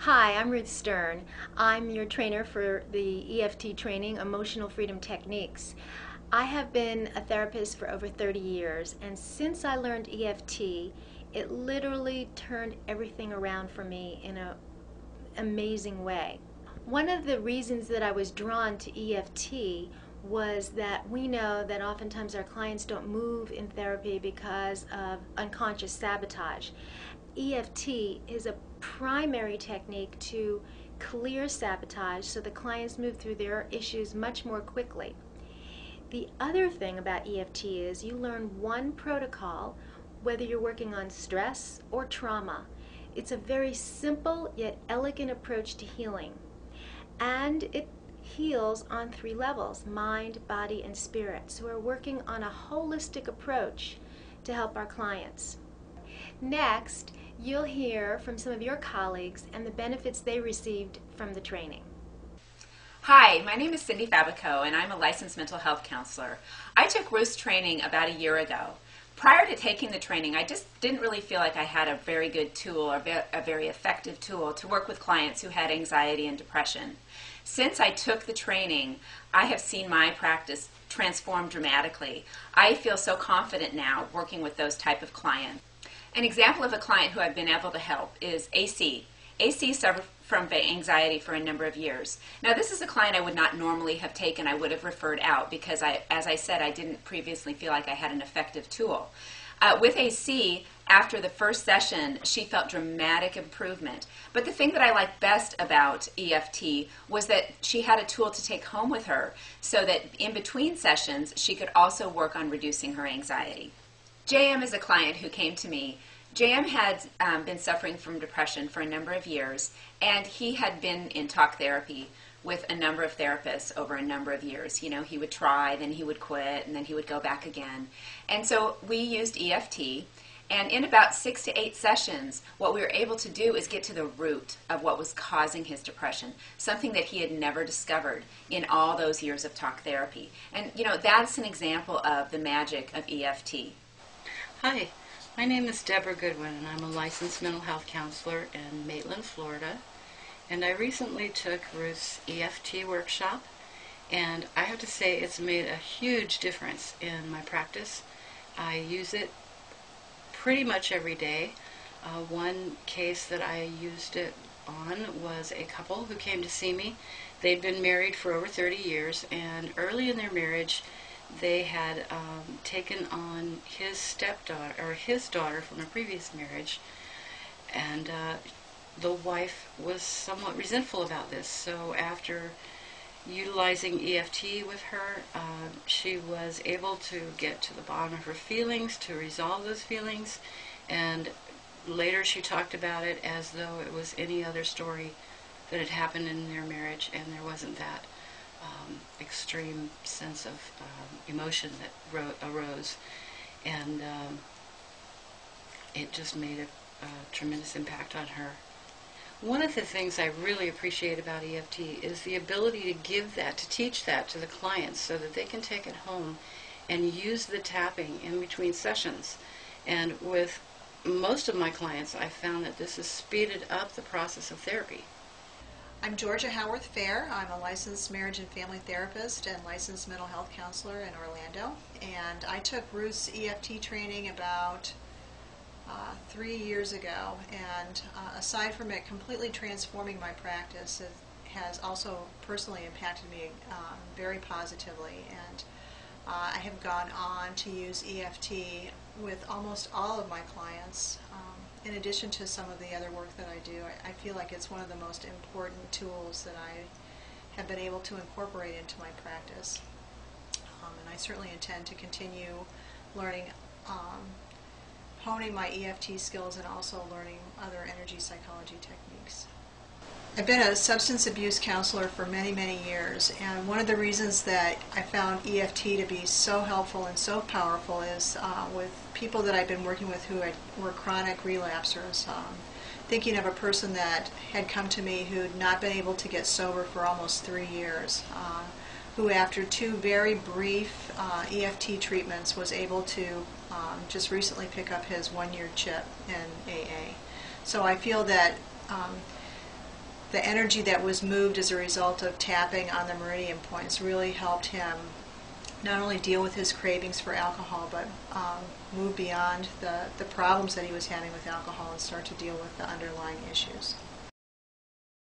Hi, I'm Ruth Stern. I'm your trainer for the EFT Training, Emotional Freedom Techniques. I have been a therapist for over 30 years, and since I learned EFT, it literally turned everything around for me in an amazing way. One of the reasons that I was drawn to EFT was that we know that oftentimes our clients don't move in therapy because of unconscious sabotage. EFT is a primary technique to clear sabotage so the clients move through their issues much more quickly. The other thing about EFT is you learn one protocol whether you're working on stress or trauma. It's a very simple yet elegant approach to healing. And it heals on 3 levels: mind, body, and spirit. So we're working on a holistic approach to help our clients. Next, you'll hear from some of your colleagues and the benefits they received from the training. Hi, my name is Sidney Falco, and I'm a licensed mental health counselor. I took Ruth's training about a year ago. Prior to taking the training, I just didn't really feel like I had a very good tool or a very effective tool to work with clients who had anxiety and depression. Since I took the training, I have seen my practice transform dramatically. I feel so confident now working with those type of clients. An example of a client who I've been able to help is AC. AC suffered from anxiety for a number of years. Now, this is a client I would not normally have taken. I would have referred out because, as I said, I didn't previously feel like I had an effective tool. With AC, after the first session, she felt dramatic improvement. But the thing that I liked best about EFT was that she had a tool to take home with her so that in between sessions, she could also work on reducing her anxiety. JM is a client who came to me. JM had been suffering from depression for a number of years, and he had been in talk therapy with a number of therapists over a number of years. You know, he would try, then he would quit, and then he would go back again. And so we used EFT, and in about 6 to 8 sessions, what we were able to do is get to the root of what was causing his depression, something that he had never discovered in all those years of talk therapy. And, you know, that's an example of the magic of EFT. Hi, my name is Deborah Good, and I'm a licensed mental health counselor in Maitland, Florida. And I recently took Ruth's EFT workshop, and I have to say it's made a huge difference in my practice. I use it pretty much every day. One case that I used it on was a couple who came to see me. They'd been married for over 30 years, and early in their marriage, they had taken on his stepdaughter, or his daughter from a previous marriage, and the wife was somewhat resentful about this. So after utilizing EFT with her, she was able to get to the bottom of her feelings, to resolve those feelings, and later she talked about it as though it was any other story that had happened in their marriage, and there wasn't that extreme sense of emotion that arose, and it just made a tremendous impact on her. One of the things I really appreciate about EFT is the ability to give that, to teach that to the clients so that they can take it home and use the tapping in between sessions. And with most of my clients, I've found that this has speeded up the process of therapy. I'm Georgia Howarth Fair. I'm a licensed marriage and family therapist and licensed mental health counselor in Orlando. And I took Ruth's EFT training about 3 years ago. And aside from it completely transforming my practice, it has also personally impacted me very positively. And I have gone on to use EFT with almost all of my clients. In addition to some of the other work that I do, I feel like it's one of the most important tools that I have been able to incorporate into my practice. And I certainly intend to continue learning, honing my EFT skills and also learning other energy psychology techniques. I've been a substance abuse counselor for many, many years, and one of the reasons that I found EFT to be so helpful and so powerful is with people that I've been working with who were chronic relapsers. Thinking of a person that had come to me who had not been able to get sober for almost 3 years, who after 2 very brief EFT treatments was able to just recently pick up his 1-year chip in AA. So I feel that the energy that was moved as a result of tapping on the meridian points really helped him not only deal with his cravings for alcohol, but move beyond the problems that he was having with alcohol and start to deal with the underlying issues.